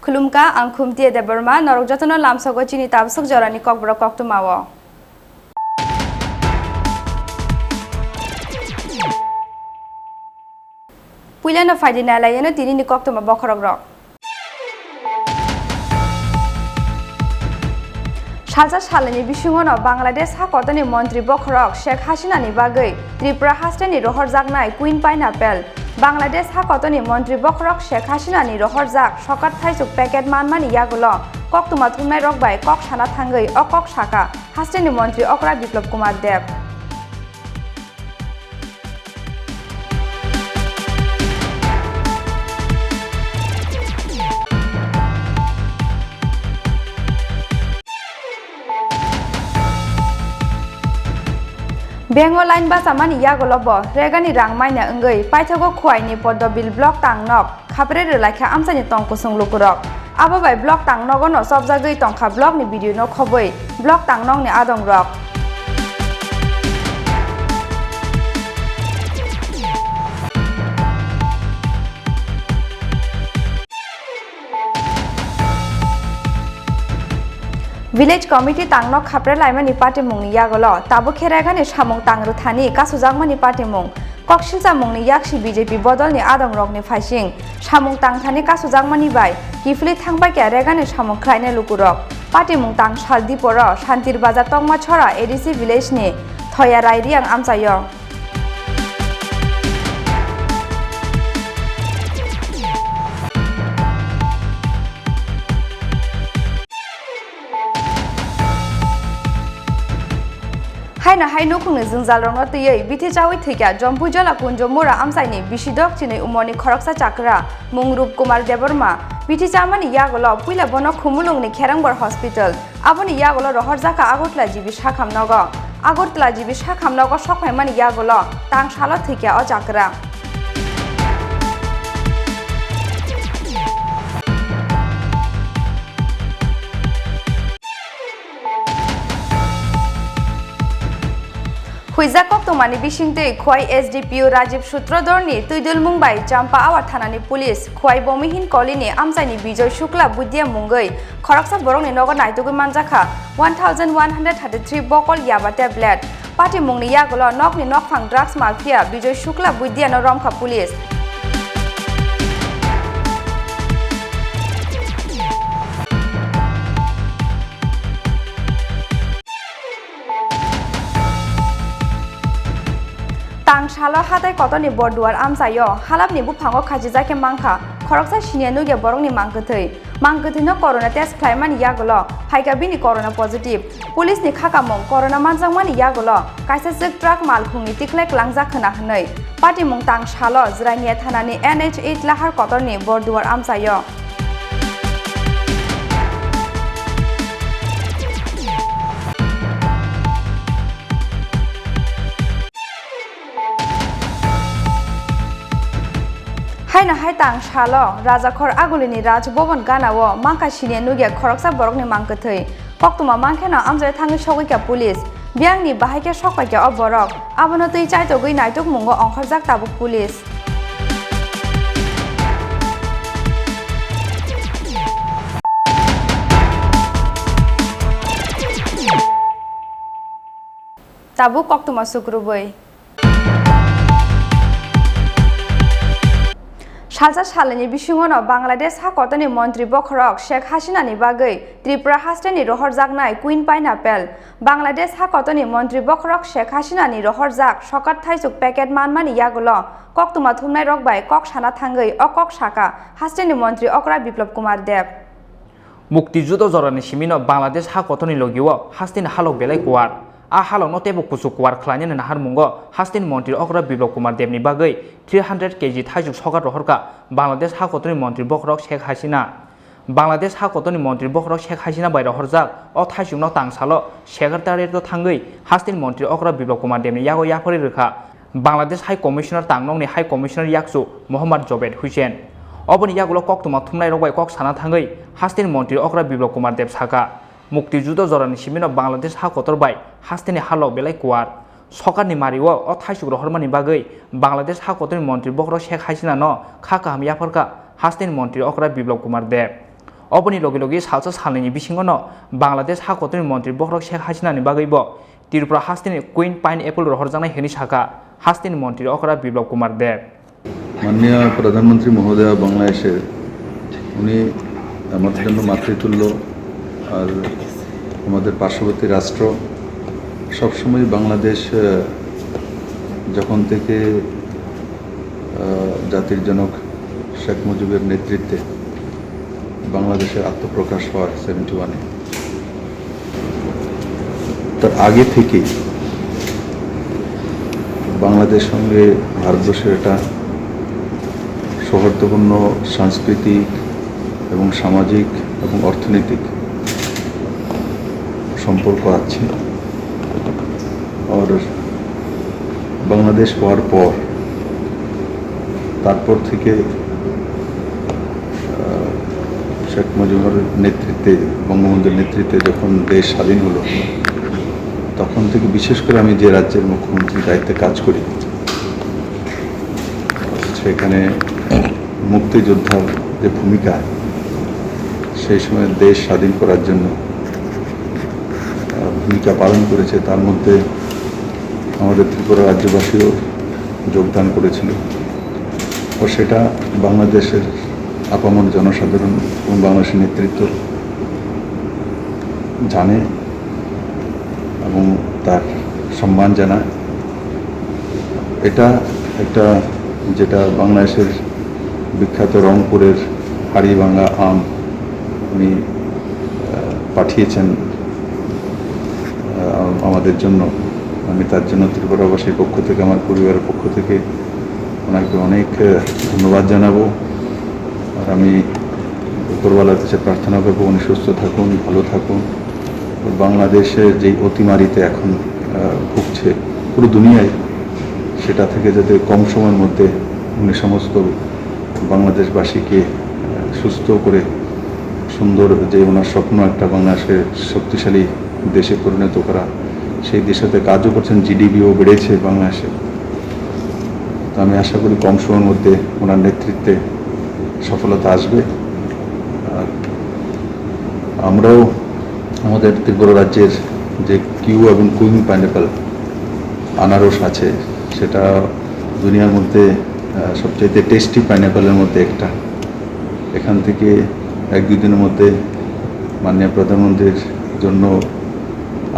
खुलुमका आं खुमती देबरमा नरक जतन लामसगो चिनी ताबसक जरानि ककब्र कक्तुमावो पुइलानो फाइदिनालायनो तिनिनि कक्तुमा बखरग्र सालसा सालनि बिसुङाव बांलादेश हाकतनि मन्त्री बखरक शेख हासिनानि बागै त्रिपुरा हास्टेनि रहरजागनाय कुइन पाइनापेल बांलादेश हाकतनि मन्त्री बखरक शेख हासिनानि रहरजाक सकात थाइसुक पेकेट मानमानि यागुलो कक्तुमा थुमनाय रकबाय कक साना थांगै अकक साका हास्टेनि मन्त्री अकरा बिप्लब कुमार देव बेंगल लाइन बासामानि यागलब रेगानि रांमाइना अंगै पाइथागो खुवाइनि पद्मबिल ब्लक तांनक खापरे रलाइखा आमसानि तंकुसुं लुकुरक आबाबाय ब्लक तांनगनो सबजागै तंखा ब्लकनि भिडिअ न खबै ब्लक तांनगनि आदंरक Village Committee Tangnok Khapre Laimani Party Mungni Yagolo, Tabu Keregani Shamung Tangru Thani, Kasuzangmani Party Mung, Kokshilsa Mungni Yakshi BJP Bodolni Adam Rogni Fashing, Shamung Tang Thani Kasuzangmani Bai, Kifli Tangba Keregani Shamung Kraine Lukurok, Party Mung Tang Shaldi Poro, Shantir Baza Tongma Chora, ADC Village Ni, Thoya Rairiang Amsayo. Haina haino khungni jungjalrongno tiyei bithi chawi thika jompu jala kunjo mura amsaini bisidok chini umoni khoroksa chakra mungrup kumar deborma bithi chamani yagolo puila bono khumulungni kherangbor hospital aboni yagolo rohorjaka agotla jibi sakhamnogo sokhaimani yagolo tangsalo thika o chakra Huizak Oktomani Bishinte, Kwai SDPU Rajiv Sutrodorni, Tuidul Mumbai, Champa Awar Thanani Police, Kwai Bomihin Kolini, Amsani Bijoy Shukla Budia Mungai, Koraksa Borong Nogo Naitugu Manjaka, 1133 Bokol Yaba tablet, Party Mungni Yagolo, Nokni Nokfang Drugs Mafia, Bijoy Shukla Budia no Romka Police. Tang shalo hatai kotoni borduar amsayo halapni buphango khajijake mangkha khoroksa sinianu ge borongni mangkthei no corona test khlaimani yagolo phaika bini corona positive police ni khakamong corona manjangmani yagolo kaisa jek truck malkhungni tiklek langjak khana hnai party mung tang shalo jrainiya thanani NH8 lahar kotoni borduar amsayo Haina haitang shalo Rajakhor Agulini Raj Bobon Ganawo Mangka Sinianuge Khoroksa Borokni Mangkthei Koktuma Mangkhena Amjai Thangi Sogika Police Biangni Bahaike Sokpaike Oborok Abono Tui Chaitogui Naituk Mungo Ongkhorjak Tabuk Police Tabuk Koktuma Sukruboi Salsa salani bisungono Bangladesh hakotoni Montri Bokhorok Sheikh Hasina ni bagai Tripura hasteni rohorjaknai Queen Pineapple Bangladesh hakotoni Montri Bokhorok Sheikh Hasina ni rohorjak sokat thaisuk packet manmani yagulo koktuma thumnai rokbai kok sana thangai okok saka hasteni Montri Okra Biplop Kumar Dev মুক্তিযুদ্ধ জরানি Cimino Bangladesh হাকতনি লগিও হাস্তিন Hulk বেলাই কুয়ার halok no tebo kusuk kuar khlani na har mungo hastin mantri okra biplop kumar devni bagai 300 kg thajuk sogar rohorka Bangladesh hakotoni mantri bokrok Sheikh Hasina Bangladesh hakotoni mantri bokrok Sheikh Hasina bai rohorjak o thaisuk no tangsalo secretary to thangai hastin mantri okra biplop kumar devni yago yapori rekha Bangladesh High Commissioner tangnongni High Commissioner yaksu Muhammad Jobed Hussein oboni yagulo koktuma thumnai rokbai kok sana thangai hastin mantri okra biplop kumar dev saka মুক্তিযুদ্ধ জরানি Cimino Bangladesh হাকতর by হাস্তেনি Hulk বেলাই কুয়ার সরকারনি Mario ও থাইসুক রহরমানি বাগৈ বাংলাদেশ হাকতনি মন্ত্রী বক্র শেখ হাসিনা ন খাকা হামিয়াফরকা হাস্তেনি মন্ত্রী অকরা বিপ্লব কুমার দেব অবনি লগে লগে সালসা সালনি বিসিঙ্গ ন বাংলাদেশ হাকতনি মন্ত্রী বক্র শেখ হাসিনানি বাগৈব ত্রিপুরা হাস্তেনি কুইন পাইন এপল রহরজানাই হেনি শাখা হাস্তেনি মন্ত্রী অকরা বিপ্লব কুমার দেব মাননীয় প্রধানমন্ত্রী মহোদয় বাংলাদেশের উনি আমাদের জন্য মাতৃতুল্য আর আমাদের পার্শ্ববর্তী রাষ্ট্র সবসময় বাংলাদেশ যখন থেকে জাতির জনক শেখ মুজিবের নেতৃত্বে বাংলাদেশের আত্মপ্রকাশ হয় 71-এ তার আগে থেকে বাংলাদেশ সঙ্গে ভারতবর্ষের একটা সৌহার্দ্যপূর্ণ সাংস্কৃতিক এবং সামাজিক এবং অর্থনৈতিক সম্পর্ক আছে আর বাংলাদেশ হওয়ার পর তারপর থেকে শেখ মুজিবুর নেতৃত্বে বঙ্গবন্ধুর নেতৃত্বে যখন দেশ স্বাধীন হলো তখন থেকে বিশেষ করে আমি যে রাজ্যের মুখ্যমন্ত্রীর দায়িত্বে কাজ করি সেখানে মুক্তিযোদ্ধার যে ভূমিকা সেই সময় দেশ স্বাধীন করার জন্য ভূমিকা পালন করেছে তার মধ্যে আমাদের ত্রিপুরা রাজ্যবাসীও যোগদান করেছিল ও সেটা বাংলাদেশের আপামর জনসাধারণ এবং বাংলাদেশের নেতৃত্ব জানে এবং তার সম্মান জানায় এটা একটা যেটা বাংলাদেশের বিখ্যাত রংপুরের হাড়িভাঙা আম উনি পাঠিয়েছেন আমাদের জন্য আমি তার জন্য ত্রিপুরাবাসীর পক্ষ থেকে আমার পরিবারের পক্ষ থেকে ওনাকে অনেক ধন্যবাদ জানাবো আর আমি উপরওয়ালার কাছে প্রার্থনা করবো উনি সুস্থ থাকুন ভালো থাকুন বাংলাদেশে যেই অতিমারিতে এখন ভুগছে পুরো দুনিয়ায় সেটা থেকে যাতে কম সময়ের মধ্যে উনি সমস্ত বাংলাদেশবাসীকে সুস্থ করে সুন্দর যে ওনার স্বপ্ন একটা বাংলাদেশের শক্তিশালী দেশে পরিণত করা সেই দেশেতে কাজও করছেন জিডিপিও বেড়েছে বাংলাদেশে তো আমি আশা করি কম সময়ের মধ্যে ওনার নেতৃত্বে সফলতা আসবে আর আমরাও আমাদের ত্রিপুরা রাজ্যের যে কিউ এবং কুইন পাইনঅ্যাপল আনারস আছে সেটা দুনিয়ার মধ্যে সবচাইতে টেস্টি পাইনঅ্যাপলের মধ্যে একটা এখান থেকে এক দুই দিনের মধ্যে মাননীয় প্রধানমন্ত্রীর জন্য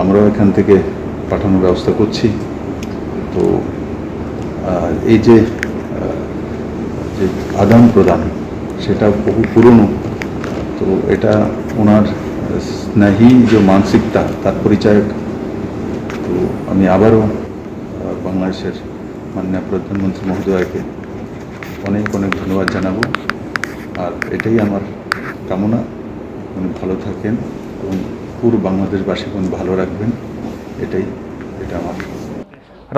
আমরাও এখান থেকে পাঠানোর ব্যবস্থা করছি তো এই যে আদান প্রদান সেটা বহু পুরনো তো এটা ওনার স্নেহী যে মানসিকতা তার পরিচায়ক তো আমি আবারও বাংলাদেশের মাননীয় প্রধানমন্ত্রী মহোদয়কে অনেক অনেক ধন্যবাদ জানাবো আর এটাই আমার কামনা উনি ভালো থাকেন এবং পুরো বাংলাদেশবাসীকে ভালো রাখবেন এটা আমার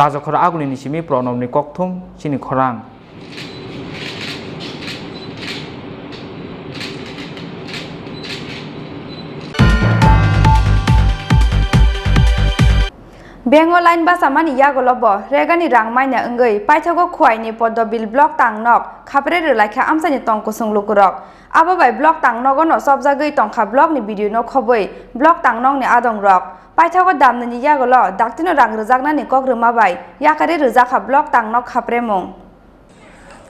রাজখর আগুনি নিসিমি প্রণবনি ককথম চিনি খরাং Bengal line basaman yagolobo regani rangmaina engei paithago khwaini poddobil block tangnok khapre relaikha amsani tongko sunglukurok ababai block tangnogo no sobjagei tongkha block ni video no khoboi block tangnok ni adongrok paithago damnani yagolo daktino rang rjaknani kogruma bai yakare rjakha block tangnok khapre mung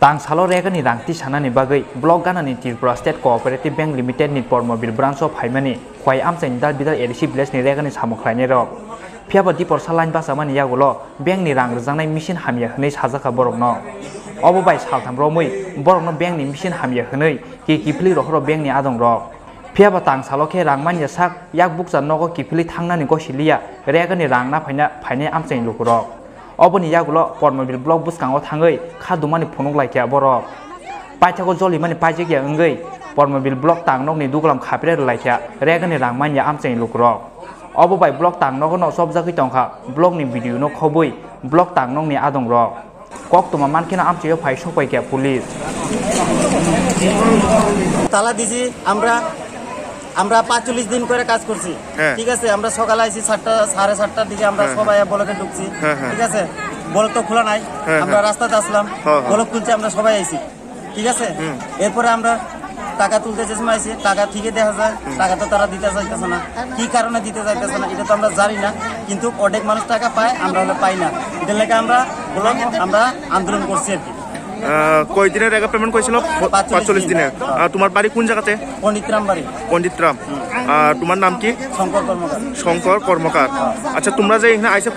tang salo regani rangti sanani bagai blok ganani Tripura State Cooperative Bank Limited ni Pormobil branch of Haimani khwai amchain dal bidal edisi village ni regani samukhlaini rok phiaba dipor salain basamani yagulo bank ni rang rjangnai machine hamya hnei sajaka borokno obo bai saltham romui borokno bank ni machine hamya hnei kipli rohro bank ni adong rok phiaba tang salo khe rangmanya sak yak bukja nogo kipli thangnani gosilia regani rangna phaine amchain lukurok oboni yagulo Pormobil block buskango thangai khadumani phunuk laikya borok paithako jolimani paijekya ongoi Pormobil block tangnok ni duglam khapre laikya regani rangmanya amchain lukurok obo bai block tangnok no sobjagoi tongkha block ni video no khobui block tangnok ni adong rok kok tuma mankena amchayo phai sokpaikya police তালা দিছি আমরা 45 দিন করে কাজ করছি ঠিক আছে আমরা সকালে আইছি 7টা 7:30টার দিকে আমরা সবাই ব্লকে ঢুকছি ঠিক আছে ব্লক তো খোলা নাই আমরা রাস্তাতে আসলাম ব্লক খুলছে আমরা সবাই আইছি ঠিক আছে এরপরে আমরা টাকা তুলতে যে সময় আইছি টাকা ঠিকই দেখা যায় টাকা তো তারা দিতে চাইতেছে না কি কারণে দিতে চাইতেছে না এটা তো আমরা জানি না কিন্তু অনেক মানুষ টাকা পায় আমরা হলে পাই না এটার লেগে আমরা ব্লক আমরা আন্দোলন করছি আর কি কয় দিনের আগে পেমেন্ট করেছিল 45 দিনের তোমার বাড়ি কোন জায়গাতে পণ্ডিতরাম বাড়ি পণ্ডিতরাম তোমার নাম কি শঙ্কর কর্মকার আচ্ছা তোমরা যে এখানে আইছে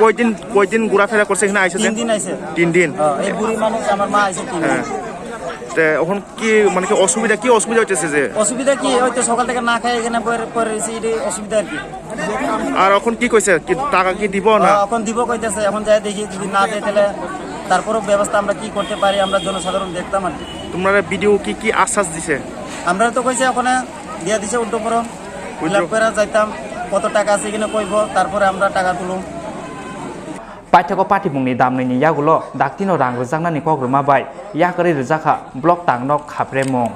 কয়দিন ঘোরাফেরা করছে এখানে আইছে 3 দিন আইছে 3 দিন এই বুড়ি মানুষ আমার মা আইছে 3 দিন এখন কি মানে কি অসুবিধা হইতেছে যে অসুবিধা কি হয়তো সকাল থেকে না খাই এখানে পরে রয়েছি এটা অসুবিধা আর কি আর এখন কি কইছে কি টাকা কি দিব না এখন দিব কইতেছে এখন যাই দেখি যদি না দেয় তাহলে তারপরও ব্যবস্থা আমরা কি করতে পারি আমরা জনসাধারণ দেখতাম আর কি তোমরা ভিডিও কি আশ্বাস দিছে আমরা তো কইছে ওখানে দিয়া দিছে উদ্যোগরম উইলাপ করে যাইতাম কত টাকা আছে এখানে কইব তারপরে আমরা টাকা তুলুম paithako patibungni damnaini yagulo daktino rang rjangnani kogroma bai yakari rjaka block tangnok khapremong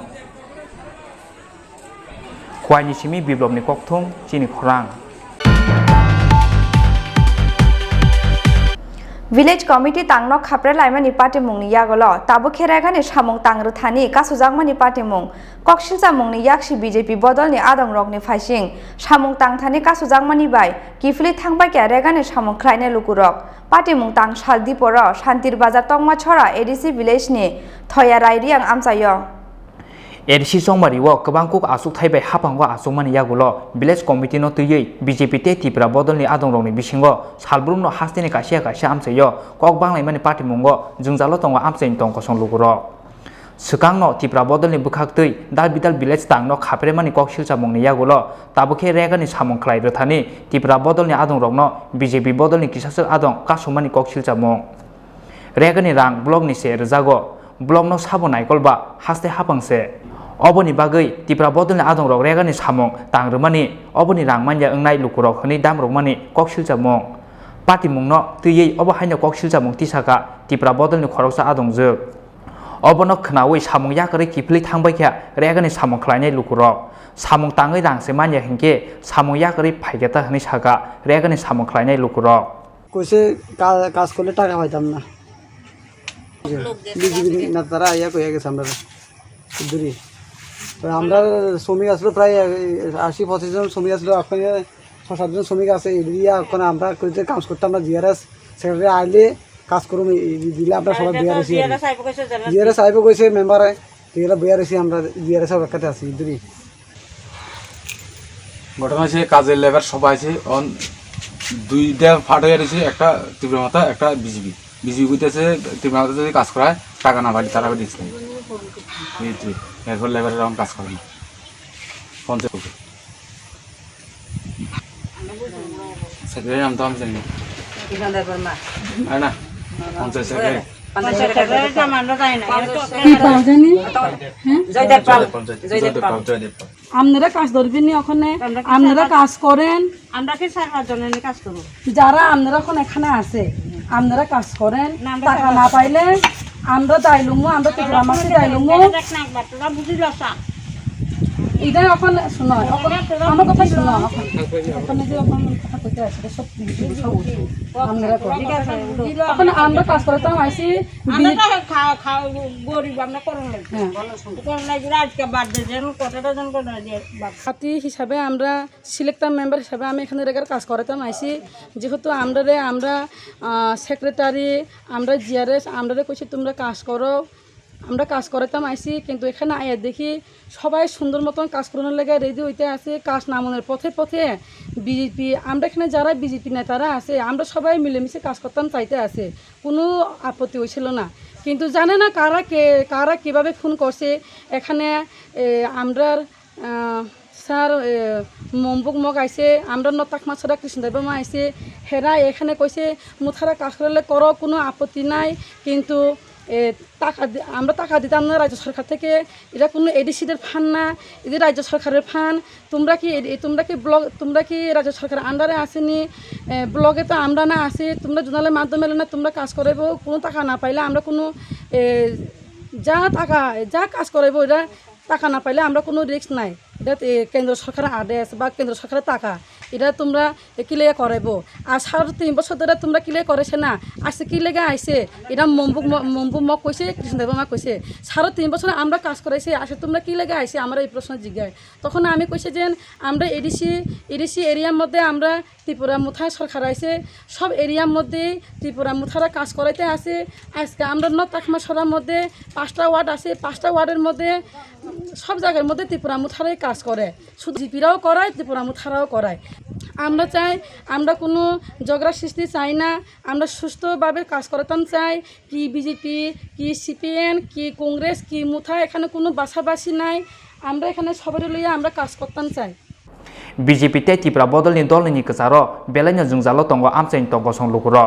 khwaini simi biblobni kokthung Chini Khorang Village Committee tangnok khapre laimani party mungni yagolo tabo kheragani samung tangru thani kasujangmani party mung kokshilja mungni yakshi BJP bodolni adong rokni faising samung tangthani kasujangmani bai kifli thangbai kya regani samung khlaine lukurok party mung tang saldiporo shantir bazar tongma chora ADC village ni thoya rairiang amchayo edisi songmariwo kwbangkuk asuk thaibai hapango asukmani yagulo village committee no tui BJP te Tripura bodolni adong rokni bisingo salbrumno hastini kasia amchayo kok banglaimani party mungo jungjalo tongo amchain tongko songluguro swkangno Tripura bodolni bukhaktui dalbidal village tangno khapremani kok silcha mungni yagulo tabukhe regani samung khlai rethani Tripura bodolni adong rokno BJP bodolni kisasuk adong kasumani kok silcha mung regani rang block ni se rjago block no sabo naikolba haste hapangse oboni bagai Tripura bodolni adong rok regani samung tangrumani oboni rangmanya ongnai lukurok hni damrokmani kok silcha mung party mungno tui obo haino kok silcha mung tisaka Tripura bodolni khoroksa adong jog obono khnawi samung yakari kipli thangbaikya regani samung khlainai lukurok samung tangai rangse manya hingke samung yakari phaigeta hni saka regani samung khlainai lukurok কইছে কাজ করলে টাকা পাইতাম না BJP নেতারা ইয়া কইয়া গেছে আমরা দূরে তো আমরা শ্রমিক আসলো প্রায় 80-85 জন শ্রমিক আসলো এখন 6-7 জন শ্রমিক আছে এরিয়া এখন আমরা কইতে কাজ করতাম না জিআরএস সেক্রেটারি আইলে কাজ করুম দিলে আমরা সবাই জিআরএস আইব কইছে মেম্বারে এগুলা বিআরএসি আমরা জিআরএস এর কাছে আছি দূরে ঘটনা হচ্ছে কাজের লেবার সবাই আছে অন দুইটা ফাট হয়ে গেছে একটা ত্রিপুরা মাথা একটা বিজেপি কইতেছে ত্রিপুরা মাথা যদি কাজ করায় টাকা না পাইলে তারা দিচ্ছে এরপর লেবারের এখন কাজ করে না পঞ্চায়েত করবে সেক্রেটারি নাম তো আমি জানি না পঞ্চায়েত সেক্রেটারি আপনারা কাজ ধরবেন ওখানে আপনারা কাজ করেন আমরা কি 4-5 জনের কাজ করব যারা আপনারা এখন এখানে আছে আপনারা কাজ করেন টাকা না পাইলে আমরা দাইলুমু আমরা ত্রিপুরা মাসে দাইলুমু এটা এখন শোনো আমার কথা শোনো ওখানে যে কথা কইতে আছে সব এখন আমরা কাজ করতাম আইসি গরিব আমরা সাথী হিসাবে আমরা সিলেক্টার মেম্বার হিসাবে আমি এখানে রেগার কাজ করতাম আইসি যেহেতু আমরা সেক্রেটারি আমরা জিআরএস আমরা কইছি তোমরা কাজ করো আমরা কাজ করাতাম আইসি, কিন্তু এখানে আয়া দেখি সবাই সুন্দর মতন কাজ করানোর লেগে রেডি হইতে আছে, কাজ নামানোর পথে পথে বিজেপি, আমরা এখানে যারা বিজেপি নেতারা আছে আমরা সবাই মিলেমিশে কাজ করতাম চাইতে আছে, কোনো আপত্তি হয়েছিল না। কিন্তু জানে না কারা কীভাবে ফোন করছে এখানে আমরা স্যার মম্বুক মগ আইসে, আমরা নতাক মাছরা কৃষ্ণদেব মা আইসে, হেরা এখানে কইছে মুথারা কাজ করলে করো, কোনো আপত্তি নাই, কিন্তু আমরা টাকা দিতাম না রাজ্য সরকার থেকে, এটা কোনো এডিসিদের ফান্ড না, এদের রাজ্য সরকারের ফান্ড। তোমরা কি রাজ্য সরকারের আন্ডারে আসেনি? ব্লগে তো আমরা না আসি, তোমরা জোনালের মাধ্যমে না তোমরা কাজ করাইব, কোনো টাকা না পাইলে আমরা কোনো যা কাজ করাইব এটা টাকা না পাইলে আমরা কোনো রিস্ক নাই। এটা কেন্দ্র সরকারের আদেশ বা কেন্দ্র সরকারের টাকা, এটা তোমরা কিলিয়ে করাইব। আর 3.5 বছর ধরে তোমরা কিলিয়ে করেছে না, আসছে কি লেগে আইসে, এটা মম্বু মগ কইছে, কৃষ্ণদেব মা কইছে 3.5 বছরে আমরা কাজ করাইছি, আসে তোমরা কি লেগে আইসে আমরা এই প্রশ্ন জিজ্ঞাসা। তখন আমি কইছে যে আমরা এডিসি এরিয়ার মধ্যে আমরা ত্রিপুরা মুথায় সরকার আইসে, সব এরিয়ার মধ্যে ত্রিপুরা মুথারা কাজ করাইতে আসে। আজকে আমরা নতাকমাসরার মধ্যে 5টা ওয়ার্ড আছে, 5টা ওয়ার্ডের মধ্যে সব জায়গার মধ্যে ত্রিপুরা মুথারাই কাজ করে, শুধু জিপিরাও করায়, ত্রিপুরা মুথারাও করায়। আমরা চাই, আমরা কোনো ঝগড়া সৃষ্টি চাই না, আমরা সুস্থভাবে কাজ করতাম চাই। কি বিজেপি, কি সিপিএম, কি কংগ্রেস, কি মুথা, এখানে কোনো বাছাবাছি নাই, আমরা এখানে সবাই লইয়া আমরা কাজ করতাম চাই। বিজেপি তে ত্রিপুরা বদলनि दलनि गोजारो बेलायनो जोंजालो दंगो आमचाइनि तंगसं लुकुरो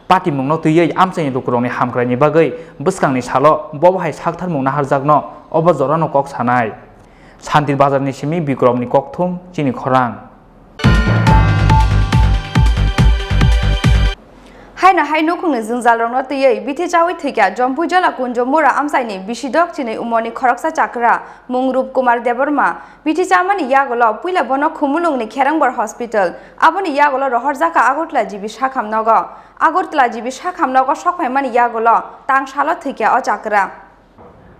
पार्टी मुंनो तुयै आमचाइनि लुकुरनि हामग्रानि बागै बोसकांनि सालो बबहाय सागथार मुंना हारजागनो अबो जरानो कक सानाय शान्ति बाजारनि सिमि बिक्रमनि ककथुम चिनि खरां हायना हायनो खुंनो जोंजालरनो तयै बिथि जावै थैया जम्पु जला कुंजमुरा आमसाइनि बिसिदक चिनै उमनि खरकसा चाकरा मुंगरूप कुमार देबरमा बिथि चामानि यागल पुइला बन खुमुलुंगनि खेरांबर हस्पिटल आबनि यागल रहरजाका आगरतला जिबि साखामनग सकफायमानि यागल तांसाल थैया अ चाकरा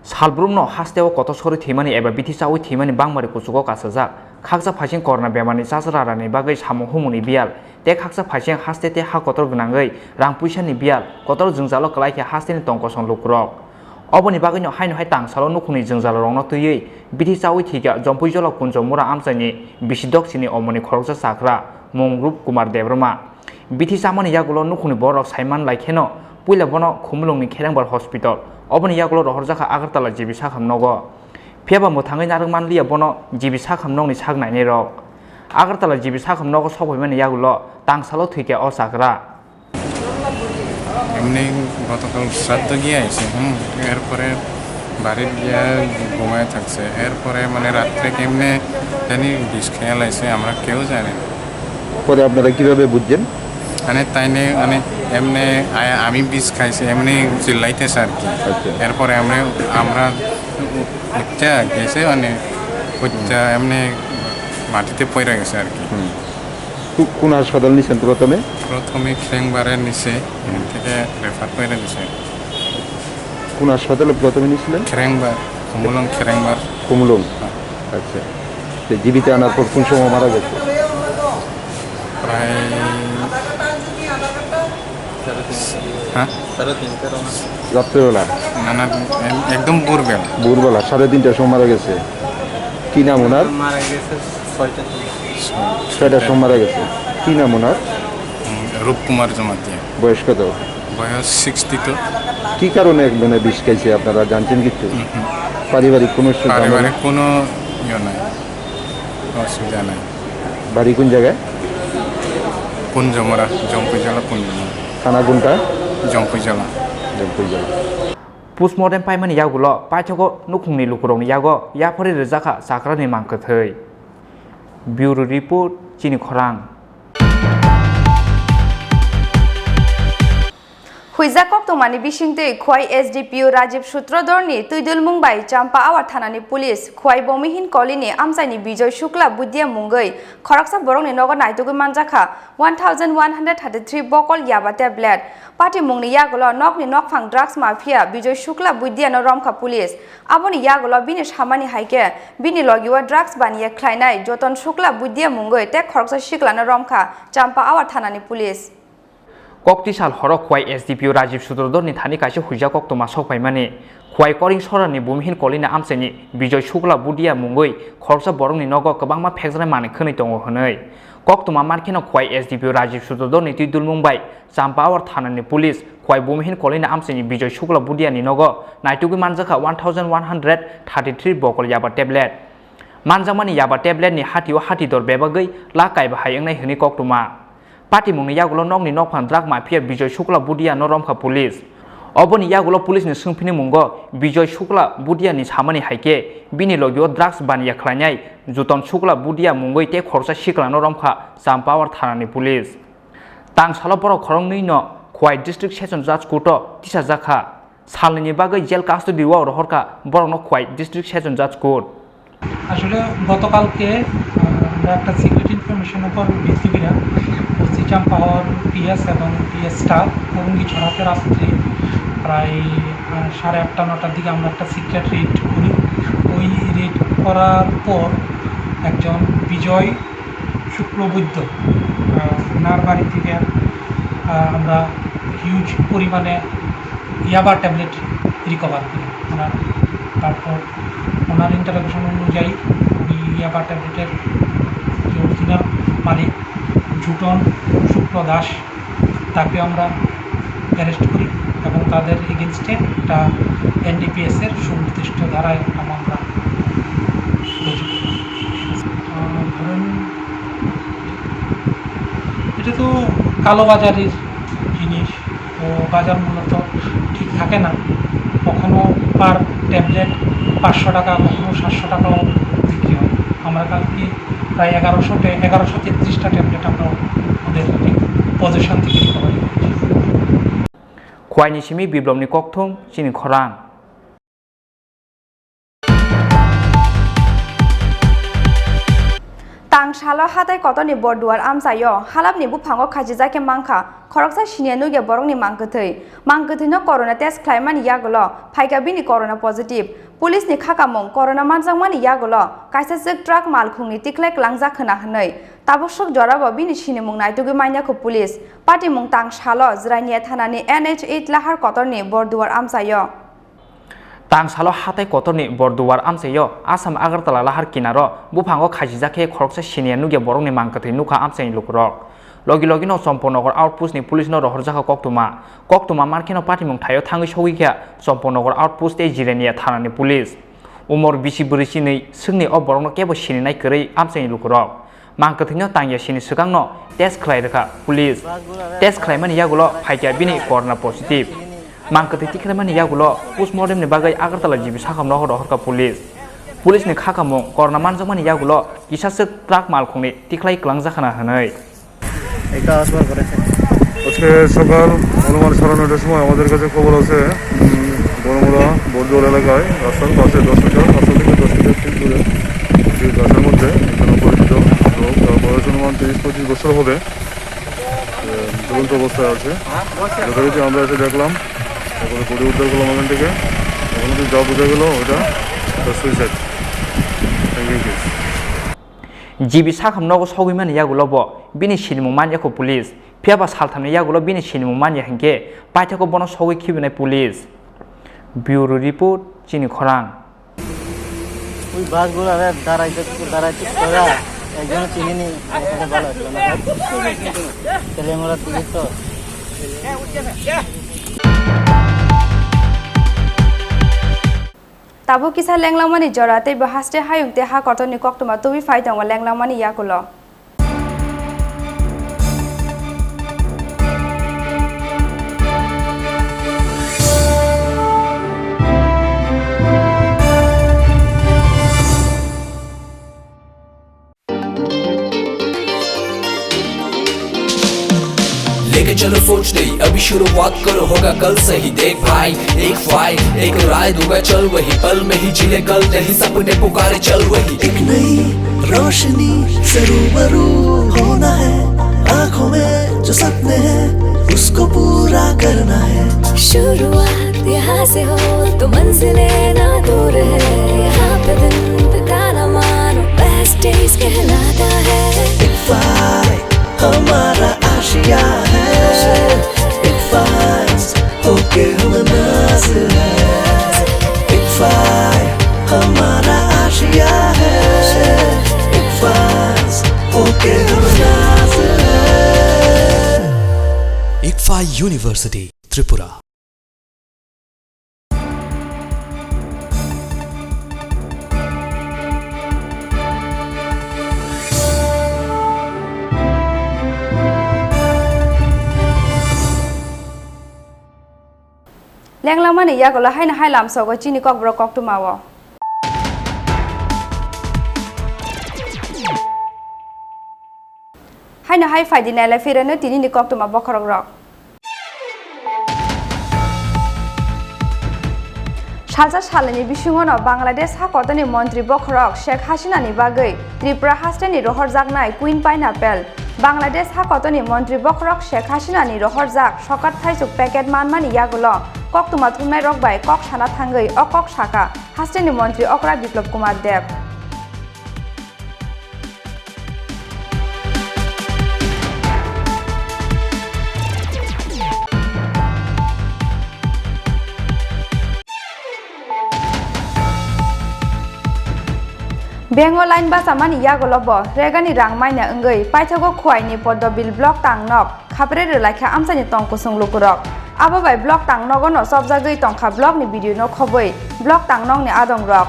सालब्रुमनो हास्तेव कत सरि थैमानि एबा बिथि जावै थैमानि बांमारि कुसुगो कासजाक खागजा फाइसिं करना बेमारनि जाजरारानि बागै सामु हुमुनि बियाल ते खागजा फाइसिं हास्ते ते हा कतर गनाङै रां पुइसानि बियाल कतर जोंजालो कलाइखे हास्तेनि तंकसन लुकुरक अबनि बागैनो हायनो हाय तांसालो नुखुनि जोंजालो रंनो तयै बिथि जावै थैया जम्पुइजल कुंजमुरा आमसाइनि बिसिदक चिनि अमनि खरकजा साख्रा मुंगरूप कुमार देब्रमा बिथि जामानि यागुलो नुखुनि बरक साइमान लाइखेनो पुइला बनो खुमुलुंनि खेरांबार हस्पिटल अबनि यागुलो रहरजाखा आगरतला जिबि साखामनगो फेबा मोथाङै नारमानलिया बनो जिबि साखामनगनि सागनायनि रक आगरतला जिबि साखामनगो सफैमानि यागुलो तांसालो थैया अ साग्रा এমনি গতকাল শ্রাদ্ধ গিয়ে আইছে এরপরে বাড়ির গিয়া ঘুমায় থাকছে এরপরে মানে রাত্রে কেমনে জানি বিষ খেয়ে লাইছে আমরা কেউ জানি না পরে আপনারা কিভাবে বুঝছেন মানে তাইনে মানে এমনি আমি বিষ খাইছি এমনি চিল্লাইতেছে আর কি এরপরে আমরা উচ্চা গেছে মানে উচ্চা এমনি মাটিতে পড়ে গেছে আর কি কোন হাসপাতাল নিছেন প্রথমে খেরেংবারে নিচে এখান থেকে রেফার করে নিছে কোন হাসপাতালে প্রথমে নিছিলেন খেরেংবার কুমুলং আচ্ছা জীবিত আনার পর কোন সময় মারা গেছে প্রায় রাত্রেবেলা না একদম ভোরবেলা 3:30টার সময় মারা গেছে কি নাম ওনার মারা গেছে 6টার সময় মারা গেছে কি নাম ওনার রূপকুমার জমাতিয়া বয়স কত বয়স 62 কি কারণে মানে বিষ খাইছে আপনারা জানছেন কিছু পারিবারিক কোনো ইয়ে নাই অসুবিধা নাই বাড়ি কোন জায়গায় পুঞ্জমরা জম্পুইজলা পুঞ্জমরা থানা কোনটা জম্পুইজলা पोस्टमर्टेम पाइमानि यागुलो पाइथगो नुखुंनि लुकुरंनि यागो याफरि रजाखा साख्रानि मांखोथै ब्यूरो रिपोर्ट चिनि खरां हुइजाकक तमानि बिसिंते खुवाई एसडीपीओ राजीव सूत्रधरनि तुइदुल मुंबाई चाम्पा आवार थानानि पुलिस खुवाई बमिहिन कलिनि आमसाइनि बिजय शुक्ला बुद्धिया मुंगै खरकसा बरंनि नगर नायतुगै मानजाखा 1133 बकल याबा टेबलेट पार्टी मुंनि यागुलो नकनि नकफां ड्राग्स माफिया बिजय शुक्ला बुद्धियानो रमखा पुलिस आबनि यागुलो बिनि सामानि हाइके बिनि लगिवा ड्राग्स बानिया ख्लायनाय जतन शुक्ला बुद्धिया मुंगै ते खरकसा शिक्लानो रमखा चाम्पा आवार थानानि police kokti sal horok khwai SDPO Rajiv Sudrodor ni thani kaise huija koktoma sokpai mani khwai koring sorani bumhin kolina amseni Bijoy Shukla budia mungoi khorsa borongni nogo kwbangma phekjra mani khwnai tongo hwnoi koktoma markhino khwai SDPO Rajiv Sudrodor ni tidul mumbai Champawar thanani police khwai bumhin kolina amseni Bijoy Shukla budia ni nogo naitugui manjaka 1133 bokol yaba tablet manjamani yaba tablet ni hatio hatidor bebagoi lakai bahai engnai hni koktoma Pati mungni yagulo nokni nokphan drug mafia Bijoy Shukla budia no romkha police oboni yagulo police ni sungphini mungo Bijoy Shukla budia ni samani haike bini logio drugs baniya khlainyai Juton Shukla budia mungoi te khorsa sikla no romkha Champawar thanani police tang salo borok khorong nei no khwai district session judge court tisa jakha salni bagoi jail custody wa rohorka borok no khwai district session judge court আসলে গতকালকে আমরা একটা secret information উপর ভিত্তি করে চাম্পাওয়ার PS এবং PS staff মুরুঙ্গি ছড়াতে রাত্রে প্রায় 8:30-9টার দিকে আমরা একটা সিক্রেট রেড করি ওই রেড করার পর একজন বিজয় শুক্লবৈদ্য ওনার বাড়ি থেকে আমরা হিউজ পরিমাণে ইয়াবা ট্যাবলেট রিকভার করি ওনার তারপর ওনার ইন্টারভিউশন অনুযায়ী উনি ইয়াবা ট্যাবলেটের যে অরিজিনাল মালিক জুটন শুক্ল দাস তাকে আমরা অ্যারেস্ট করি এবং তাদের এগেনস্টে একটা এনডিপিএসের সুনির্দিষ্ট ধারায় একটা মামলা রুজু করি ধরেন এটা তো কালোবাজারের জিনিস তো বাজার মূলত ঠিক থাকে না কখনো পার ট্যাবলেট 500 টাকা কখনো 700 টাকাও বিক্রি হয় আমরা কালকে প্রায় 1133টা ট্যাবলেট আমরা ওদের পজিশন থেকে রিকভারি করেছি khwaini simi biblomni kokthong Chini Khorang Tang shalo hatai kotoni borduar amsayo halapni buphango khajijake mangkha khoroksa sinianu ge borongni mangkthei no corona test khlaimani yagulo phaika bini corona positive police ni khakamong corona manjangmani yagulo kaisa sik truck malkhungni tiklek langjak khna hnoi tabosok jorabo bini sinimung naitugui mainyakho police patimung tang shalo jrainiya thanani NH8 lahar kotorni borduar amsayo tang salo hatai kotorni borduar amsayo Assam Agartala lahar kinaro buphango khajijake khoroksa sinianu ge borongni mangkthei nukha amsaini lukrok logi no Somponogor outpost ni police no rohorjaka koktuma markhino patimung thayo thangi sogikha Somponogor outpost e jirenia thanani police umor bisi burisi nei sungni oborongno kebo sininai kwrei amsaini lukrok mangkthei no tangya sini swkangno test khlaireka police test khlaimani yagulo phaikya bini corona positive mangkthei tikhlaimani yagulo postmortem ni bagai Agartala jibi sakamno rohorka police ni khakamung corona manjamani yagulo kisasuk truck malkhungni tiklai klangjakhana hanai আজকে সকাল অনুমান 9:30টার সময় আমাদের কাছে খবর আছে বড়মুড়া বড়জোর এলাকায় রাস্তার পাশে 10 মিটার রাস্তা থেকে 10 মিটার ঠিক দূরে যে গাছের মধ্যে এখানে পরিচিত লোক তার বয়স অনুমান 30-25 বছর হবে ঝুলন্ত অবস্থায় আছে যথারীতি আমরা এসে দেখলাম তারপরে পড়ে উদ্ধার করলাম ওখান থেকে ওখানে যা বোঝা গেল ওটা suicide jibi sakamnogo sogimani yagulobo bini sinimung manyako police phiaba salthamni yagulo bini sinimung manya hingke paithako bono sogi khibinai police bureau report Chini Khorang ওই বাসগুলো দাঁড়াইতে তোরা একজন চিনি ভালো হতো না তাহলে আমরা দিকে তো Tabu kisah lenglangmani jorate bahaste hayungte ha kotoni koktoma tubi faidang lenglangmani yakulo लेके चलो सोच नहीं अभी शुरुआत करो होगा कल से ही देख भाई एक फाइट एक राय दूंगा चल वही पल में ही जिले कल नहीं सपने पुकारे चल वही एक नई रोशनी से रूबरू होना है आँखों में जो सपने हैं उसको पूरा करना है शुरुआत यहाँ से हो तो मंजिलें ना दूर है यहाँ पे दिन बिताना मानो बेस्ट डेज कहलाता है एक फाइट हमारा आशिया है University, Tripura. Lenglamani yagola haina hailam sogo chini kok bro kok tumawo. Haina hai faidi nela firane tini ni kok tuma bokorok rok. Salsa salani bisungono Bangladesh hakotani Montri bokorok Sheikh Hasina ni bagai Tripura hasteni rohor jagnai Queen Pineapple Bangladesh hakotani Montri bokorok Sheikh Hasina ni rohor jak sokat thaisuk packet manmani yagulo kok tuma thumnai rok bai kok sana thangai o kok saka hasteni Montri Okra Biplop Kumar Dev Bengo line basa mani yagolo bo regani rang maina engai paithago khwai ni podobil block tangnok khapre re lakha amsani tongko sunglukurok abo bai block tangnogo no sobjagai tongkha block ni video no khoboi block tangnok ni adong rok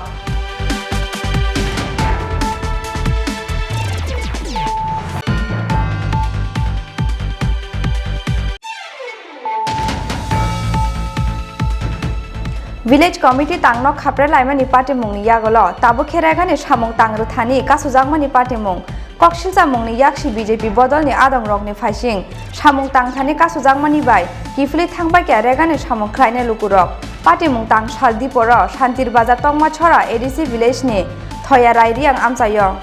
Village Committee tangnok khapre laimani party mungni yagolo tabo kheragani samung tangru thani kasujangmani party mung koksilja mungni yakshi BJP bodolni adong rokni faising samung tang thani kasujangmani bai kifli thangbai ke regani samung khlaine lukurok party mung tang saldi poro shantir bazar tongma chora ADC village ni thoya rairiang amchayo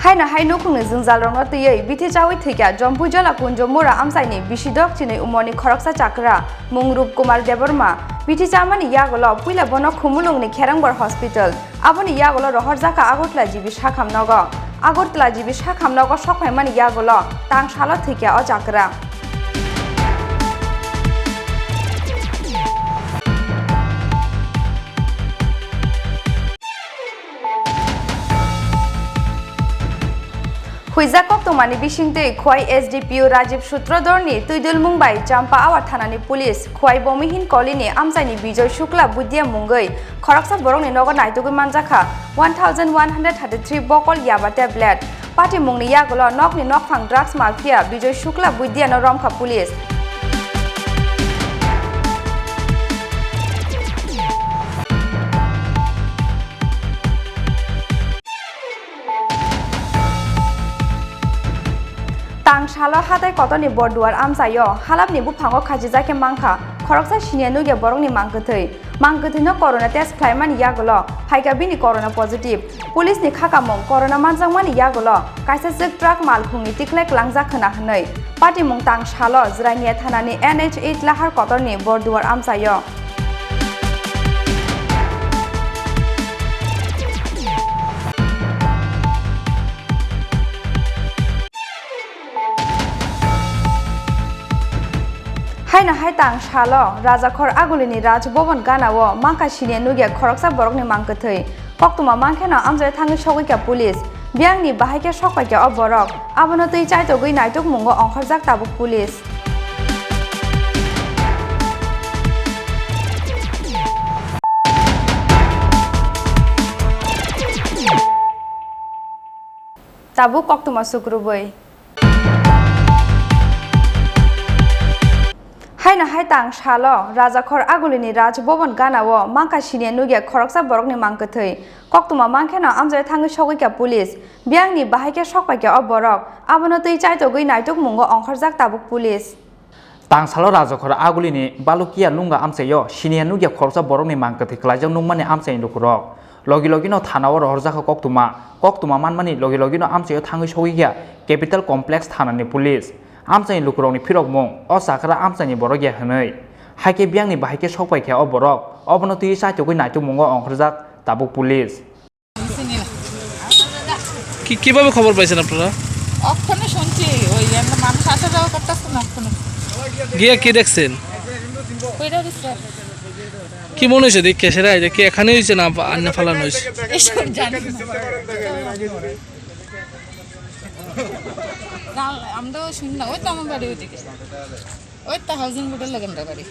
Haina haino khungni jungjal rongno tiyei bithi chawi thika jompu jala kunjo mora amsaini bisidok chini umoni khoroksa chakra mungrup kumar deborma bithi chamani yagolo puila bono khumulungni kherangbor hospital aboni yagolo rohor jaka agotla jibi sakhamnogo sokhaimani yagolo tang salo thika o chakra Huiza koktomani bishingte khwai SDPO Rajiv Sutrodorni Tuidul Mumbai Champa Awar Thanani Police khwai bomihin kolini amsaini Bijoy Shukla Budya Mungai khoroksa borongni nogo naitugui manjakha 1133 bokol yaba tablet party mungni yagolo nokni nokphang drugs mafia Bijoy Shukla Budya no romkha police Tang shalo hatai kotoni borduar amsayo halapni buphango khajijake mangkha khoroksa sinianu ge borongni mangkhathai no corona test khlaimani yagolo phaika bini corona positive police ni khakamong corona manjangmani yagolo kaisa jek truck malkhungni tiklek langjak khana hnai party mung tang shalo jrania thanani NH8 lahar kotoni borduar amsayo Haina hai tang shalo Rajakhor agulini Raj Bhavan ganao mangkha sine nuge khoroksa borokni mangkhathai koktuma mangkhena amjai thangi sogika police biangni bahaike sokpaike oborok abono tui chaitogui naituk mungo ongkhorjak tabuk police tabuk koktuma sukrubai Haina hai tang shalo Rajakhor agulini Raj Bhavan ganao mangkha sine nuge khoroksa borokni mangkhathai koktuma mangkhena amjai thangi sogika police biangni bahaike sokpaike oborok abono tui chaitogui naituk mungo ongkhorjak tabuk police Tang salo Rajakhor agulini balukia lunga amsayo sine nuge khoroksa borokni mangkhathai khlaijak nungmani amsaini lukurok logi no thanao rohorjaka koktuma manmani logi no amsayo thangi sogika capital complex thanani police Amsani lukurokni phirok mung o sakra amsani borogya hnai haike biangni bahaike sokpaikha o borok obono tui chaitogui naituk mungo ongkhorjak tabuk police কিভাবে খবর পাইছেন আপনারা ওখানে শুনছি ওই মানুষ আসা যাওয়া করতেছে না গিয়ে কি দেখছেন কইরা দিছে কি মনে হয়েছে দেখে সেটা কি এখানে হয়েছে না অন্য ফালানো হয়েছে? এসব জানি না, আমরা শুনি না। ওই তো আমার বাড়ি ওইদিকে, ওই তো হাউজিং বোর্ডের লাগে আমরা বাড়ি।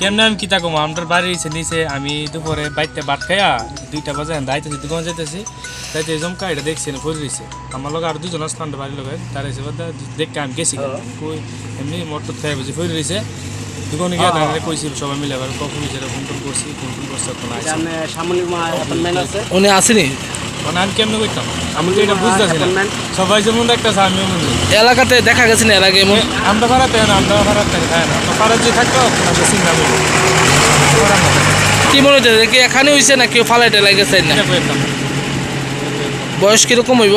কেমন আমি কিতা কম আমার বাড়ি নিচে আমি দুপুরে বাইতে ভাত খাইয়া 2টা বাজে দাইতেছি দোকান যাইতেছি তাইতে জমকা এটা দেখছি না পড়ে রয়েছে আমার লোক আর 2জন আসলাম বাড়ির লোক তার হিসেবে দেখতে আমি গেছি কই এমনি মোটর খাই বুঝি পড়ে রয়েছে দোকানে গিয়ে দাঁড়িয়ে কইছি সবাই মিলে আবার কখন সেটা ফোন করছি ফোন করছে তখন আসছে উনি আসেনি মানে আমি কেমন করতাম আমি তো এটা বুঝতেছি না সবাই যেমন দেখতেছে আমিও মনে এলাকাতে দেখা গেছে না এর আগে এমন আমরা ভাড়াতে না আমরা ভাড়াতে খাই না ভাড়া যে থাকতো আমরা চিন্তা করি কি মনে হচ্ছে কি এখানে হয়েছে না কেউ ফালাইতে লাগেছে না? বয়স কিরকম হইব?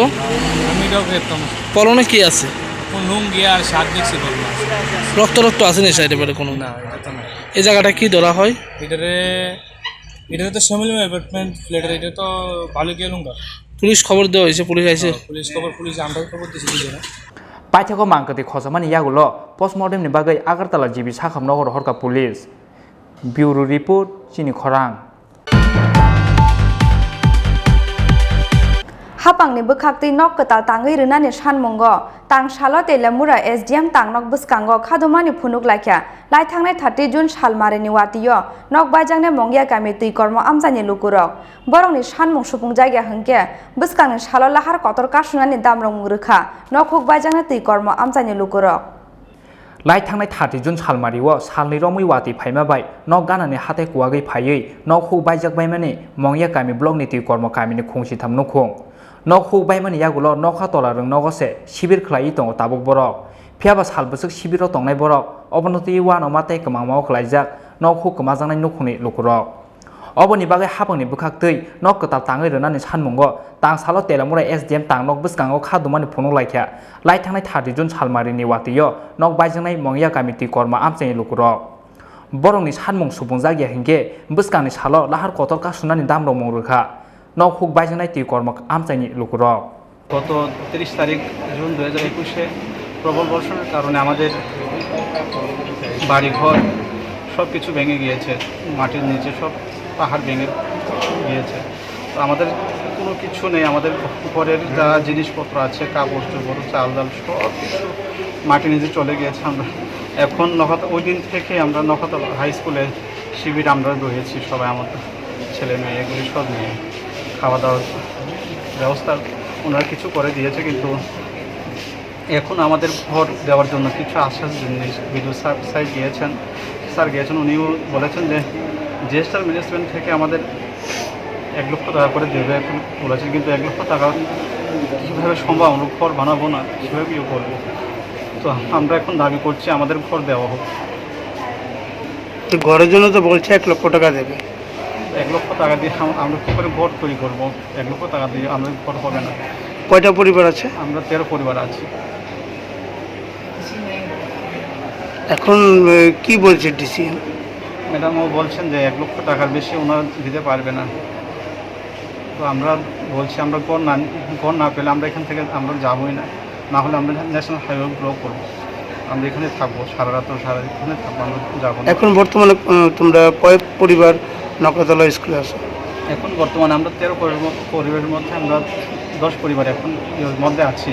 আমি এটাও করতাম। পরনে কি আছে? লুঙ্গি আর শার্ট দেখছি বললাম। রক্ত আছে না সাইডে বারে কোনো? না এটা তো না। এই জায়গাটা কি ধরা হয়? এটা তো শ্যামলী অ্যাপার্টমেন্ট ফ্ল্যাটের এটা তো ভালো গিয়ে লুঙ্গা। পুলিশ খবর দেওয়া হয়েছে, পুলিশ আইছে? পুলিশ আমরা খবর দিয়েছি দুজনে। পাইথাকো মাংকতি খসমানি ইয়াগুলো পোস্টমর্টেমनि बागै आगरतला जिबि साखामनगर हरका पुलिस ब्यूरो रिपोर्ट चिनी खरां हापांनि बोखाक्तै नक कताल ताङै रोनानि सानमंगो तां सालो तेलामुरा एसडीएम तांनक बसकांगो खादुमानि फुनुक लायख्या लाय थांनाय 30 जुन सालमारिनि वातियो नक बायजांने मंगिया गामि तै कर्म आमजानि लुकुरक बरंनि सानमं सुपुं जायगा हंके बसकांनि सालो लाहार कतर कासुनानि दामरं मुरुखा नक हुक बायजांने तै कर्म आमजानि लुकुरक लाय थांनाय 30 जुन सालमारिओ सालनि रमै वाति फाइमाबाय नक गानानि हाथाय कुवागै फायै नक हुक बायजाकबायमानि मंगिया गामि ब्लकनि तै कर्म गामिनि खुंसिथाम नखुं नक हुक बायमानि यागुलो नखा तलारं नगसे शिबिर खलायै दङ ताबुक बरक फियाबा सालबोसक शिबिराव दंनाय बरक अबनति वानो मातै कमांमाव खलायजाक नक हुक कमाजांनाय नखुनि लुकुरक अबनि बागै हाबांनि बोखाक्तै नक कताल ताङै रोनानि सानमंगो तां सालो तेलामुरा एसडीएम तांनक बसकांगो खादुमानि फुनुक लायख्या लाय थांनाय 30 जुन सालमारिनि वातियो नक बायजांनाय मंगिया गामि तै कर्म आमजानि लुकुरक बरंनि सानमं सुबुं जागिया हिंगे बसकांनि सालो लाहार कतर कासुनानि दामरं मंरुखा नक हुक बायजांनाय तै कर्म आमजानि लुकुरक গত 30 তারিখ জুন 2021-এ প্রবল বর্ষণের কারণে আমাদের বাড়িঘর সব কিছু ভেঙে গিয়েছে, মাটির নিচে সব পাহাড় ভেঙে গিয়েছে। তো আমাদের কোনো কিছু নেই, আমাদের ঘরের যা জিনিসপত্র আছে কাপড় চোপড় চাল ডাল সব কিছু মাটির নিচে চলে গিয়েছে। আমরা এখন ওই দিন থেকে আমরা নখাতলা হাই স্কুলে শিবির আমরা রয়েছি, সবাই আমাদের ছেলে মেয়ে এগুলি সব নিয়ে খাওয়া দাওয়ার ব্যবস্থা ওনারা কিছু করে দিয়েছে, কিন্তু এখন আমাদের ঘর দেওয়ার জন্য কিছু আশ্বাস জিনিস বিদ্যুৎ স্যার গিয়েছেন উনিও বলেছেন যে জিএসটার ম্যানেজমেন্ট থেকে আমাদের 1 লক্ষ টাকা করে দেবে এখন বলেছেন, কিন্তু 1 লক্ষ টাকা কীভাবে সম্ভব, আমরা ঘর বানাবো না কীভাবে কী করবো। তো আমরা এখন দাবি করছি আমাদের ঘর দেওয়া হোক। ঘরের জন্য তো বলছে 1 লক্ষ টাকা দেবে, 1 লক্ষ টাকা দিয়ে আমরা কী করে ঘর তৈরি করবো? 1 লক্ষ টাকা দিয়ে আমাদের ঘর হবে না। কয়টা পরিবার আছে? আমরা 13 পরিবার আছি। এখন কি বলছে ডিসি ম্যাডামও বলছেন যে 1 লক্ষ টাকার বেশি ওনারা দিতে পারবে না। তো আমরা বলছি আমরা ঘর না পেলে আমরা এখান থেকে আমরা যাবোই না, না হলে আমরা ন্যাশনাল হাইওয়ে ব্লক করবো, আমরা এখানে থাকবো সারা রাত এখানে থাকবো, আমরা যাবো না। এখন বর্তমানে তোমরা কয় পরিবার নকাতলা স্কুলে আছো? এখন বর্তমানে আমরা 13 পরিবারের মধ্যে আমরা 10 পরিবার এখন এর মধ্যে আছি।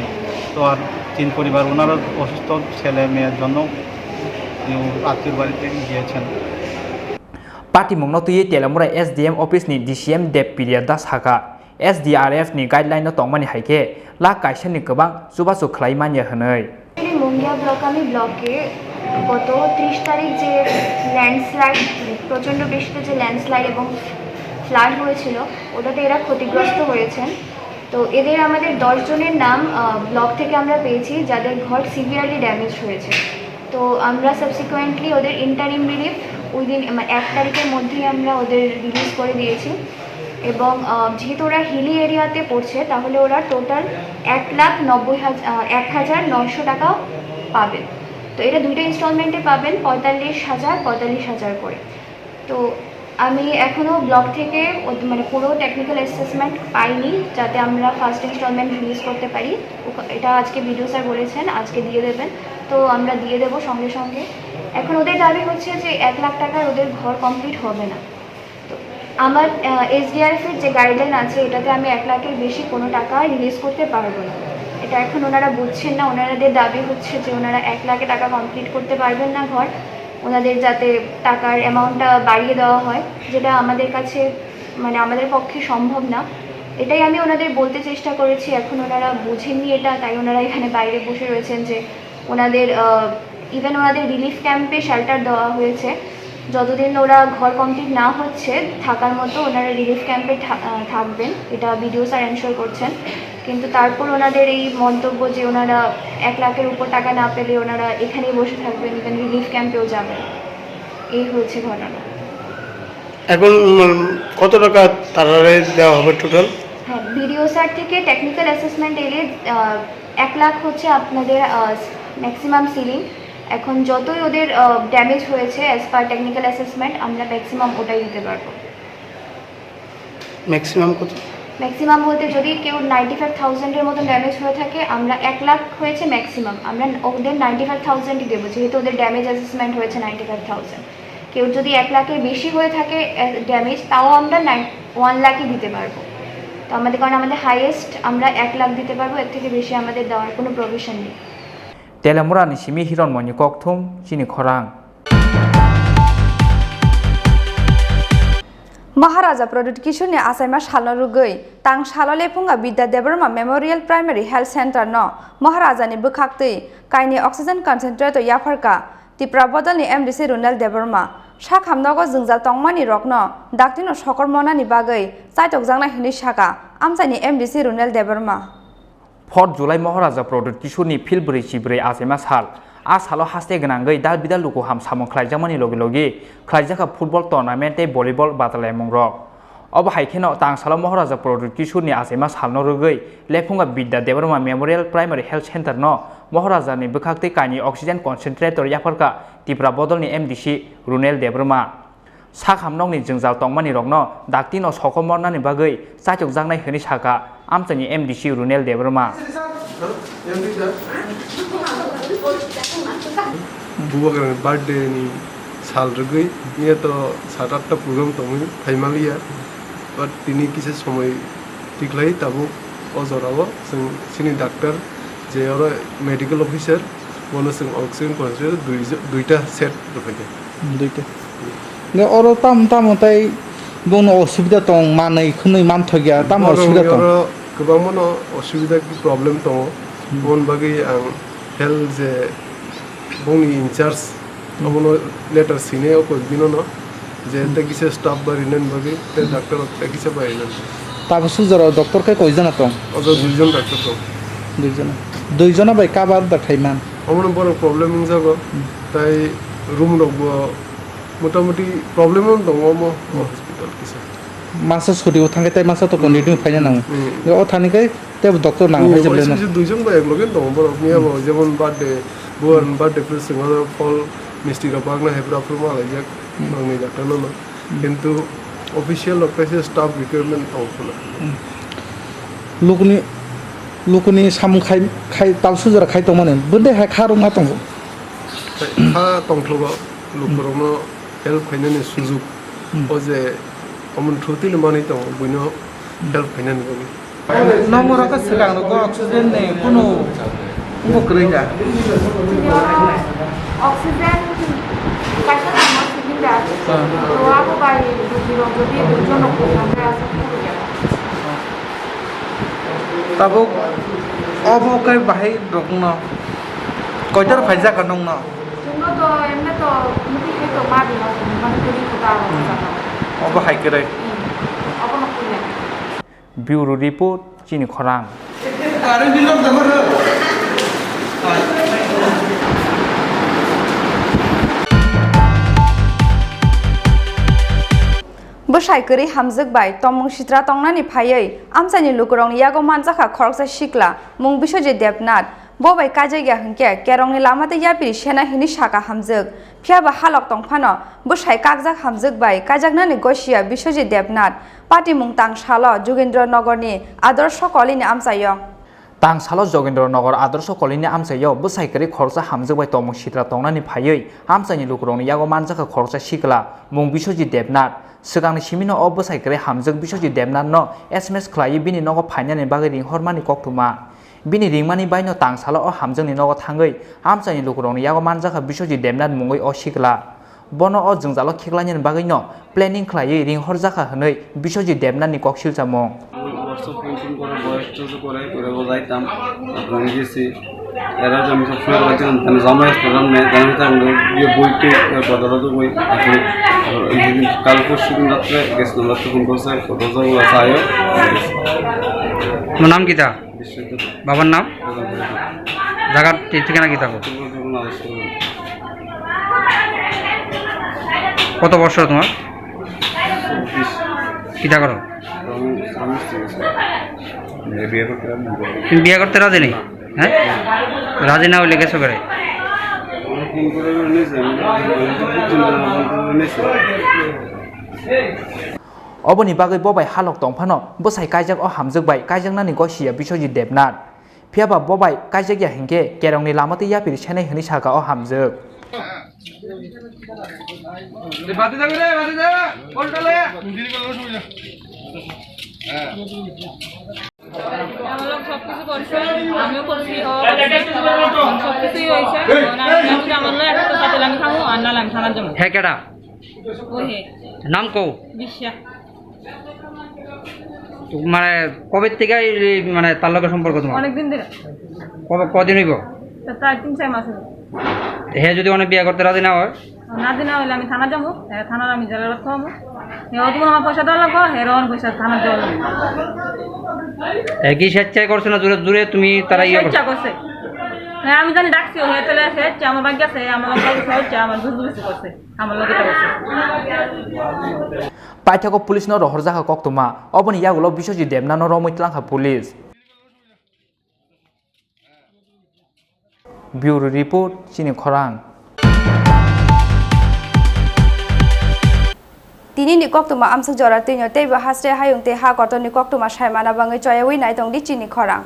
তো আর 3 পরিবার ওনারা অসুস্থ ছেলে মেয়ের জন্য আত্মীয় বাড়িতে গিয়েছেন। पार्टी मंगनो तुये तेलामुरा एसडीएम ऑफिस नि डीसीएम देव पिरिया दास हाका एसडीआरएफ नि गाइडलाइन तंगमानि हाइके ला काइसेनि गोबां जुबासु खलाइमानि हनै मंगिया ब्लकामी ब्लके गत 30 तारीख যে ল্যান্ডস্লাইড প্রচন্ড বৃষ্টিতে যে ল্যান্ডস্লাইড এবং ফ্লাড হয়েছিল ওটাতে এরা ক্ষতিগ্রস্ত হয়েছেন। তো এদের আমাদের 10 জনের নাম ব্লক থেকে আমরা পেয়েছি যাদের ঘর সিভিয়ারলি ড্যামেজ হয়েছে। তো আমরা সাবসিকুয়েন্টলি ওদের ইন্টারিম রিলিফ উইদিন 1 তারিখের মধ্যেই আমরা ওদের রিলিজ করে দিয়েছি এবং যেহেতু ওরা হিলি এরিয়াতে পড়ছে তাহলে ওরা টোটাল 1,90,900 টাকা পাবেন। তো এটা 2টা ইনস্টলমেন্টে পাবেন 45,000 করে। তো আমি এখনও ব্লক থেকে পুরো টেকনিক্যাল অ্যাসেসমেন্ট পাইনি যাতে আমরা ফার্স্ট ইনস্টলমেন্ট রিলিজ করতে পারি। এটা আজকে ভিডিও স্যার বলেছেন আজকে দিয়ে দেবেন। তো আমরা দিয়ে দেবো সঙ্গে সঙ্গে। এখন ওদের দাবি হচ্ছে যে 1 লাখ টাকার ওদের ঘর কমপ্লিট হবে না। তো আমার SDRF-এর যে গাইডলাইন আছে এটাতে আমি 1 লাখের বেশি কোনো টাকা রিলিজ করতে পারবো না। এটা এখন ওনারা বুঝছেন না। ওনাদের দাবি হচ্ছে যে ওনারা 1 লাখে টাকা কমপ্লিট করতে পারবেন না ঘর, ওনাদের যাতে টাকার অ্যামাউন্টটা বাড়িয়ে দেওয়া হয়, যেটা আমাদের কাছে মানে আমাদের পক্ষে সম্ভব না। এটাই আমি ওনাদের বলতে চেষ্টা করেছি। এখন ওনারা বুঝেননি এটা, তাই ওনারা এখানে বাইরে বসে রয়েছেন যে ওনাদের ইভেন ওনাদের রিলিফ ক্যাম্পে শেল্টার দেওয়া হয়েছে। যতদিন ওরা ঘর কমপ্লিট না হচ্ছে থাকার মতো ওনারা রিলিফ ক্যাম্পে থাকবেন, এটা বিডিও স্যার এনশোর করছেন। কিন্তু তারপর ওনাদের এই মন্তব্য যে ওনারা 1 লাখের উপর টাকা না পেলে ওনারা এখানেই বসে থাকবেন, ইভেন রিলিফ ক্যাম্পেও যাবেন। এই হয়েছে ঘটনা। এখন কত টাকা তারা দেওয়া হবে টোটাল? হ্যাঁ, বিডিও স্যার থেকে টেকনিক্যাল অ্যাসেসমেন্ট এলে 1 লাখ হচ্ছে আপনাদের ম্যাক্সিমাম সিলিং। এখন যতই ওদের ড্যামেজ হয়েছে অ্যাজ পার টেকনিক্যাল অ্যাসেসমেন্ট আমরা ম্যাক্সিমাম ওটাই দিতে পারবো। ম্যাক্সিমাম কত? ম্যাক্সিমাম বলতে যদি কেউ 95,000-এর মতো ড্যামেজ হয়ে থাকে, আমরা 1 লাখ হয়েছে ম্যাক্সিমাম, আমরা ওদের 95,000-ই দেবো, যেহেতু ওদের ড্যামেজ অ্যাসেসমেন্ট হয়েছে 95,000। কেউ যদি 1 লাখের বেশি হয়ে থাকে ড্যামেজ, তাও আমরা 1 লাখই দিতে পারবো। তো আমাদের কারণ আমাদের হাইয়েস্ট আমরা 1 লাখ দিতে পারবো, এর থেকে বেশি আমাদের দেওয়ার কোনো প্রভিশন নেই। তেলেমুরানি সিমি হিরণমণি ককথুম চিনি খরাং। महाराजा प्रदुत किशोरनि आसाइमा सालनो रुगै तां सालो Lefunga Bidya Debbarma memorial primary health centre न महाराजानि बुखाक्तै काइनि ऑक्सीजन कंसंट्रेटर याफारका त्रिपुरा बदलनि MDC रुनेल देबरमा साखामनगो जोंजाल तंगमानि रकनो डाक्टिनो सकल मनानि बागै साइटक जांना हिनि साका आमसाइनि MDC रुनेल देबरमा 4 जुलाई महाराजा प्रदुत किशोरनि फिलब्रै सिब्रै आसाइमा साल आ सालो हास्ते गनांगै दाल बिदाल लुको हाम सामं ख्लाइजामानि लगे लगे ख्लाइजाखा फुटबल टुर्नामेंट ए भलिबल बादायलायमं रक अब हाइखेनो तां सालो महाराजा प्रदुत किशोरनि आसाइमा सालनो रुगै Lefunga Bidya Debbarma memorial primary health centre न महाराजानि बुखाक्तै काइनि ऑक्सीजन कंसंट्रेटर याफारका त्रिपुरा बदलनि MDC रुनेल देबरमा साखामनगनि जोंजाल तंगमानि रकनो डाक्टिनो सकमरनानि बागै साइटक जांनाय होनि साका आमसानि MDC रुनेल देबरमा बुबागान बर्थडे नि साल रगै ये तो 7-8टा प्रोग्राम तमि फाइमालिया बाट तिनी किसे समय टिकलाई ताबो अजरावो जों सिनि डाक्टर जे और मेडिकल ऑफिसर वनो जों ऑक्सीजन कंसंट्रेटर दुइटा सेट रफायदे दुइटा ने और ताम तामताय बोनो असुविधा दं मानै खनै मानथगिया ताम असुविधा दं गोबां मनो असुविधा की प्रॉब्लम दं बन बागै आं हेल्थ जे बोंनि इंचार्ज अबनो लेटर सिने को दिनो न जे तकिसे स्टाफ बारिनन बागै ते डॉक्टर तकिसे बारिनन ताबो सुजरा डॉक्टर के कयजना दं अज दुइजन डॉक्टर दं दुइजना बाय काबार दाखायमान अमनो बरो प्रॉब्लम जागो ताई रूम दंबो मोटामोटी प्रॉब्लम दं अमो हॉस्पिटल किसे मासा छुटियाव थांगे ताय मासा तो कन्डिटिव फायना नांगो अ थानिकै ते डॉक्टर नांगो फायजोबलेना दुइजन बाय एकलगे दं बरो मियाबो जेमन बर्थडे बुन बर्थडे फोर सिंगार फल मिस्टी का बागना हेब्रा फुल मालाय जाक नांगै डॉक्टर न किंतु ऑफिशियल डॉक्टर स्टाफ रिक्वायरमेंट दंफोला लुकनि साम खाय ताल सुजरा खाय दं माने बन्दे हा खारो मा दं खा दंथलबो लुकरनो हेल्प फाइनानि सुजुग अजे अमन थुतिल मानै दं बयनो हेल्प फाइनानि बागै नम्बरका सिगांनो ऑक्सीजन ने कुनो मुकरैजा ऑक्सीजन कैसा नाम सिलिंग दा तो आपको बाय दुजिरो जदि दुजनो को हमरा सब हो गया तब अब कई बाहाय दंना कयटार फायजा का दंना जोंनो तो एमने तो मुति के तो मा दिनो माने तो दिखता अब हाइकरै अब न कुले ब्यूरो रिपोर्ट चिनी खरां आरो बिलम दमरो बसायकरी हामजोगबाय तमंग सित्रा तंगनानि फायै आमसानि लुकरं यागो मानजाखा खरकसा सिकला मुं बिश्वजित देबनाथ बबाय काजायगा हंके केरंनि लामाते यापिरि सेना हिनि साका हामजोग फियाबा हालक तंफानो बसाय कागजाक हामजोगबाय काजागनानि गसिया बिश्वजित देबनाथ पार्टी मुं तां सालो जोगेन्द्र नगरनि आदर्श कलिनि आमसायो tang salo Jogendronogor adarso kolini amsayo busaikari khorsa hamjogbai tomung sitra tongnani phaioi amsani lukrongni yago manjaka khorsa sikla mung Biswajit Devnath Sigangni simino o busaikari hamjog Biswajit Devnath no SMS khlai bini nogo phainani bagui ringhormani koktuma bini ringmani baino tang salo o hamjogni nogo thangoi amsani lukrongni yago manjaka Biswajit Devnath mungoi o sikla bono o jungjalo khiklani bagui no planning khlai ringhorjaka hwnoi Biswajit Devnath ni koksilchamung WhatsApp phone করে voice টোজ করে বোঝাইতাম আপনার গেছি এরা আমি সবসময় বলছিলাম মানে জমা আসতাম না জানতাম যে বইতে বদলাতে বই কাল পরশু দিন রাত্রে গেছিলাম রাত্রে ফোন করছে রোজাগুলো আয়ো তোমার নাম কি তা বাবার নাম জায়গার ঠিকানা কি থাকো কত বছর তোমার কিটা করো তুমি বিয়ে করতে রাজি নেই হ্যাঁ রাজি না হলে গেছো করে Oboni bagui bobai halok tongphano bosai kaijak o hamjogbai kaijaknani gosia Biswajit Devnath phiaba bobai kaijak ya hingke kerongni lamati yapiri senai hini saka o hamjog বাতি যাবে রে বাতি যাবে কোনটা লয়া দিদি কল সুবিধা আমার লোক সবকিছু করছে আমিও করছি সবকিছুই হয়েছে আমার লোক একটা সাথে আমি খাবো আর না আমি খানার জন্য হ্যাঁ কেডা ওই হে নাম কও বিশ্বাস মানে কবে থেকে মানে তার লগে সম্পর্ক তোমার অনেকদিন ধরে কবে কদিন হইব প্রায় 3-4 মাস হলো হে যদি অনেক বিয়ে করতে রাজি না হয় না দিন হলে আমি থানা যাবো থানার আমি জেলার রাখতে হবো তোমার আমার পয়সা দেওয়া লাগবো হেরোন পয়সা থানার দেওয়া লাগবো একই স্বেচ্ছায় করছো না দূরে দূরে তুমি তারা ইয়ে করছে হ্যাঁ আমি জানি ডাকছি ও হেতলে স্বেচ্ছা আমার ভাগ্য আছে আমার লোক স্বেচ্ছা আমার দুধ বেশি করছে আমার লোক এটা করছে Paithako police no rohorjaka koktuma oboni yagulo Biswajit Devnath no romoitlangha police Bureau report Chini Khorang Tini ni koktuma amsuk jora tinyo teiba hasre hayung te ha kotoni koktuma shaimana bangai choya wi nai tong di Chini Khorang